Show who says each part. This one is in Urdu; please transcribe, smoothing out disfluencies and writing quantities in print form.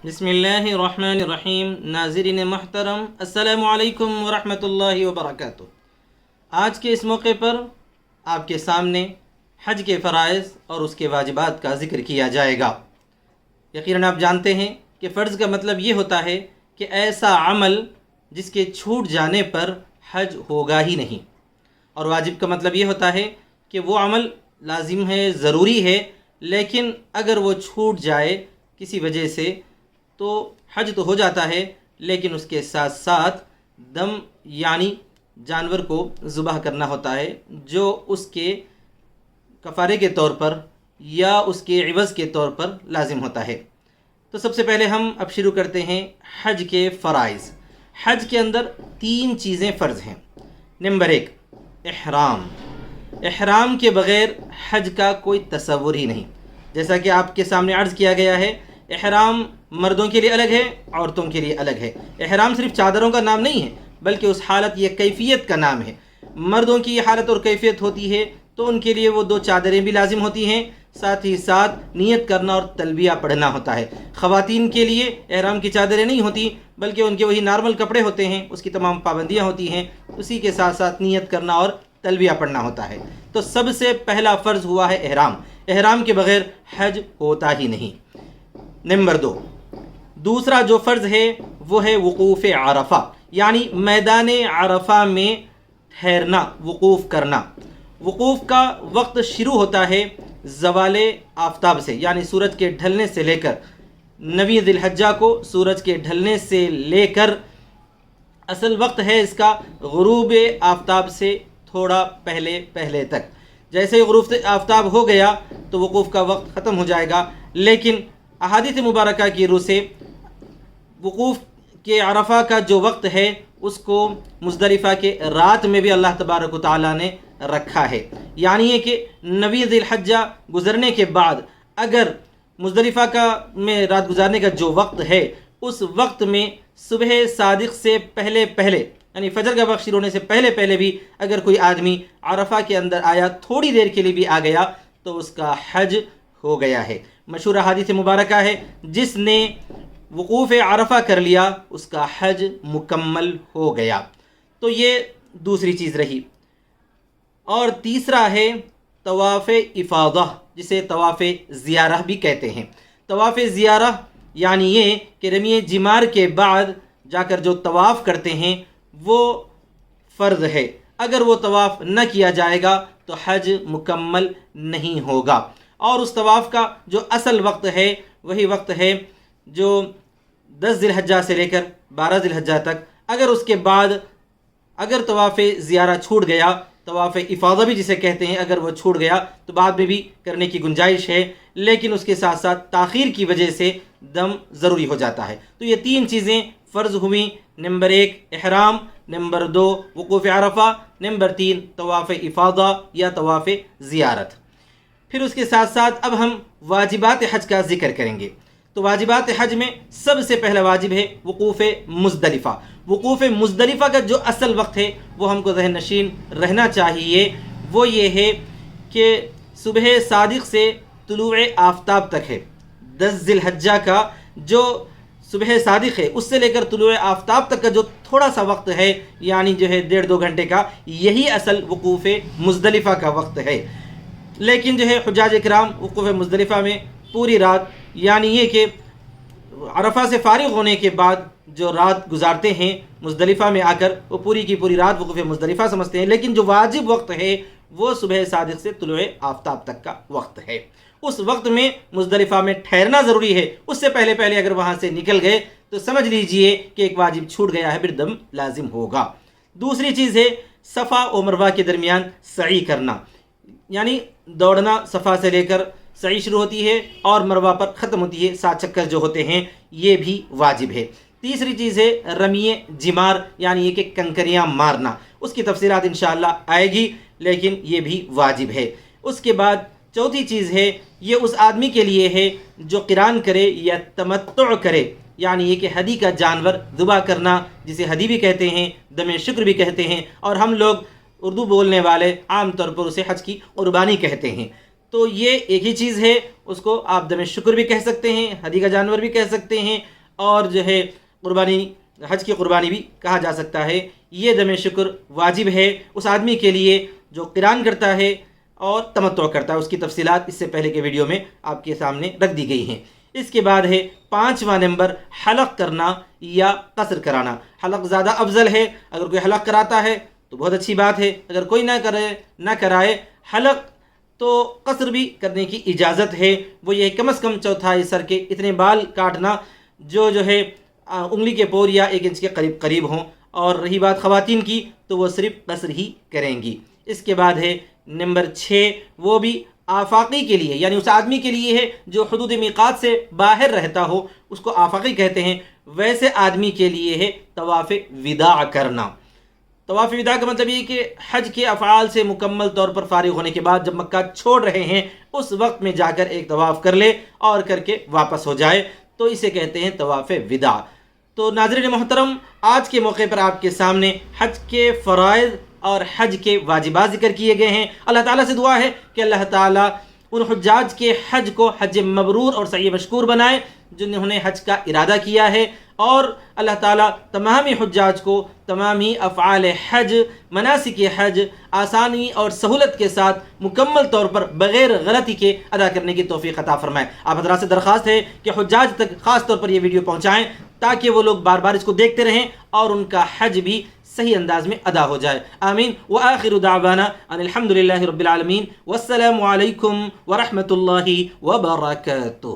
Speaker 1: بسم اللہ الرحمن الرحیم۔ ناظرین محترم، السلام علیکم ورحمۃ اللہ وبرکاتہ۔ آج کے اس موقع پر آپ کے سامنے حج کے فرائض اور اس کے واجبات کا ذکر کیا جائے گا۔ یقیناً آپ جانتے ہیں کہ فرض کا مطلب یہ ہوتا ہے کہ ایسا عمل جس کے چھوٹ جانے پر حج ہوگا ہی نہیں، اور واجب کا مطلب یہ ہوتا ہے کہ وہ عمل لازم ہے، ضروری ہے، لیکن اگر وہ چھوٹ جائے کسی وجہ سے تو حج تو ہو جاتا ہے، لیکن اس کے ساتھ ساتھ دم یعنی جانور کو ذبح کرنا ہوتا ہے، جو اس کے کفارے کے طور پر یا اس کے عوض کے طور پر لازم ہوتا ہے۔ تو سب سے پہلے ہم اب شروع کرتے ہیں حج کے فرائض۔ حج کے اندر 3 چیزیں فرض ہیں۔ نمبر 1، احرام۔ احرام کے بغیر حج کا کوئی تصور ہی نہیں۔ جیسا کہ آپ کے سامنے عرض کیا گیا ہے، احرام مردوں کے لیے الگ ہے، عورتوں کے لیے الگ ہے۔ احرام صرف چادروں کا نام نہیں ہے، بلکہ اس حالت یا کیفیت کا نام ہے۔ مردوں کی یہ حالت اور کیفیت ہوتی ہے تو ان کے لیے وہ 2 چادریں بھی لازم ہوتی ہیں، ساتھ ہی ساتھ نیت کرنا اور تلبیہ پڑھنا ہوتا ہے۔ خواتین کے لیے احرام کی چادریں نہیں ہوتی، بلکہ ان کے وہی نارمل کپڑے ہوتے ہیں، اس کی تمام پابندیاں ہوتی ہیں، اسی کے ساتھ ساتھ نیت کرنا اور تلبیہ پڑھنا ہوتا ہے۔ تو سب سے پہلا فرض ہوا ہے احرام۔ احرام کے بغیر حج ہوتا ہی نہیں۔ نمبر 2، دوسرا جو فرض ہے وہ ہے وقوف عرفہ، یعنی میدان عرفہ میں ٹھہرنا، وقوف کرنا۔ وقوف کا وقت شروع ہوتا ہے زوال آفتاب سے، یعنی سورج کے ڈھلنے سے لے کر 9 ذی الحجہ کو سورج کے ڈھلنے سے لے کر اصل وقت ہے اس کا غروب آفتاب سے تھوڑا پہلے تک۔ جیسے ہی غروب آفتاب ہو گیا تو وقوف کا وقت ختم ہو جائے گا، لیکن احادیث مبارکہ کی روح سے وقوف کے عرفہ کا جو وقت ہے اس کو مزدلفہ کے رات میں بھی اللہ تبارک و تعالیٰ نے رکھا ہے۔ یعنی یہ کہ 9 ذی الحجہ گزرنے کے بعد اگر مزدلفہ میں رات گزارنے کا جو وقت ہے، اس وقت میں صبح صادق سے پہلے یعنی فجر کا وقت شروع ہونے سے پہلے بھی اگر کوئی آدمی عرفہ کے اندر آیا، تھوڑی دیر کے لیے بھی آ گیا، تو اس کا حج ہو گیا ہے۔ مشہور حدیث مبارکہ ہے، جس نے وقوف عرفہ کر لیا اس کا حج مکمل ہو گیا۔ تو یہ دوسری چیز رہی۔ اور تیسرا ہے طواف افاضہ، جسے طواف زیارہ بھی کہتے ہیں۔ طواف زیارہ یعنی یہ کہ رمی جمار کے بعد جا کر جو طواف کرتے ہیں وہ فرض ہے۔ اگر وہ طواف نہ کیا جائے گا تو حج مکمل نہیں ہوگا۔ اور اس طواف کا جو اصل وقت ہے وہی وقت ہے جو 10 ذی الحجہ سے لے کر 12 ذی الحجہ تک۔ اگر اس کے بعد اگر طواف زیارہ چھوٹ گیا، طواف افاضہ بھی جسے کہتے ہیں، اگر وہ چھوٹ گیا تو بعد میں بھی کرنے کی گنجائش ہے، لیکن اس کے ساتھ ساتھ تاخیر کی وجہ سے دم ضروری ہو جاتا ہے۔ تو یہ 3 چیزیں فرض ہوئیں۔ نمبر 1 احرام، نمبر 2 وقوف عرفہ، نمبر 3 طواف افاضہ یا طواف زیارت۔ پھر اس کے ساتھ ساتھ اب ہم واجبات حج کا ذکر کریں گے۔ تو واجبات حج میں سب سے پہلا واجب ہے وقوف مزدلفہ۔ وقوف مزدلفہ کا جو اصل وقت ہے وہ ہم کو ذہن نشین رہنا چاہیے، وہ یہ ہے کہ صبح صادق سے طلوع آفتاب تک ہے۔ 10 ذی الحجہ کا جو صبح صادق ہے اس سے لے کر طلوع آفتاب تک کا جو تھوڑا سا وقت ہے، یعنی جو ہے 1.5-2 گھنٹے کا، یہی اصل وقوف مزدلفہ کا وقت ہے۔ لیکن جو ہے حجاج کرام وقوف مزدلفہ میں پوری رات، یعنی یہ کہ عرفہ سے فارغ ہونے کے بعد جو رات گزارتے ہیں مزدلفہ میں آ کر، وہ پوری کی پوری رات وقوف مزدلفہ سمجھتے ہیں، لیکن جو واجب وقت ہے وہ صبح صادق سے طلوع آفتاب تک کا وقت ہے۔ اس وقت میں مزدلفہ میں ٹھہرنا ضروری ہے۔ اس سے پہلے اگر وہاں سے نکل گئے تو سمجھ لیجئے کہ ایک واجب چھوٹ گیا ہے، پھر دم لازم ہوگا۔ دوسری چیز ہے صفا و مروہ کے درمیان سعی کرنا، یعنی دوڑنا۔ صفا سے لے کر سعی شروع ہوتی ہے اور مروہ پر ختم ہوتی ہے، 7 چکر جو ہوتے ہیں، یہ بھی واجب ہے۔ تیسری چیز ہے رمی جمار، یعنی یہ کہ کنکریاں مارنا۔ اس کی تفصیلات انشاءاللہ آئے گی، لیکن یہ بھی واجب ہے۔ اس کے بعد چوتھی چیز ہے، یہ اس آدمی کے لیے ہے جو قران کرے یا تمتع کرے، یعنی یہ کہ ہدی کا جانور ذبح کرنا، جسے ہدی بھی کہتے ہیں، دم شکر بھی کہتے ہیں، اور ہم لوگ اردو بولنے والے عام طور پر اسے حج کی قربانی کہتے ہیں۔ تو یہ ایک ہی چیز ہے، اس کو آپ دم شکر بھی کہہ سکتے ہیں، ہدی کا جانور بھی کہہ سکتے ہیں، اور جو ہے قربانی، حج کی قربانی بھی کہا جا سکتا ہے۔ یہ دم شکر واجب ہے اس آدمی کے لیے جو قران کرتا ہے اور تمتع کرتا ہے۔ اس کی تفصیلات اس سے پہلے کے ویڈیو میں آپ کے سامنے رکھ دی گئی ہیں۔ اس کے بعد ہے 5واں نمبر حلق کرنا یا قصر کرانا۔ حلق زیادہ افضل ہے، اگر کوئی حلق کراتا ہے تو بہت اچھی بات ہے، اگر کوئی نہ کرائے حلق تو قصر بھی کرنے کی اجازت ہے۔ وہ یہ کم از کم چوتھائی سر کے اتنے بال کاٹنا جو ہے انگلی کے پور یا 1 انچ کے قریب ہوں، اور رہی بات خواتین کی تو وہ صرف قصر ہی کریں گی۔ اس کے بعد ہے نمبر 6، وہ بھی آفاقی کے لیے، یعنی اس آدمی کے لیے ہے جو حدود میقات سے باہر رہتا ہو، اس کو آفاقی کہتے ہیں۔ ویسے آدمی کے لیے ہے طواف وداع کرنا۔ طواف وداع کا مطلب یہ کہ حج کے افعال سے مکمل طور پر فارغ ہونے کے بعد جب مکہ چھوڑ رہے ہیں اس وقت میں جا کر ایک طواف کر لے اور کر کے واپس ہو جائے، تو اسے کہتے ہیں طواف وداع۔ تو ناظرین محترم، آج کے موقع پر آپ کے سامنے حج کے فرائض اور حج کے واجبات ذکر کیے گئے ہیں۔ اللہ تعالیٰ سے دعا ہے کہ اللہ تعالیٰ ان حجاج کے حج کو حج مبرور اور سعی مشکور بنائے جنہوں نے حج کا ارادہ کیا ہے، اور اللہ تعالیٰ تمامی حجاج کو تمامی افعال حج، مناسک حج آسانی اور سہولت کے ساتھ مکمل طور پر بغیر غلطی کے ادا کرنے کی توفیق عطا فرمائے۔ آپ حضرات سے درخواست ہے کہ حجاج تک خاص طور پر یہ ویڈیو پہنچائیں تاکہ وہ لوگ بار بار اس کو دیکھتے رہیں اور ان کا حج بھی صحیح انداز میں ادا ہو جائے۔ آمین۔ وآخر دعوانا ان الحمد للہ رب العالمین، والسلام علیکم ورحمۃ اللہ وبرکاتہ۔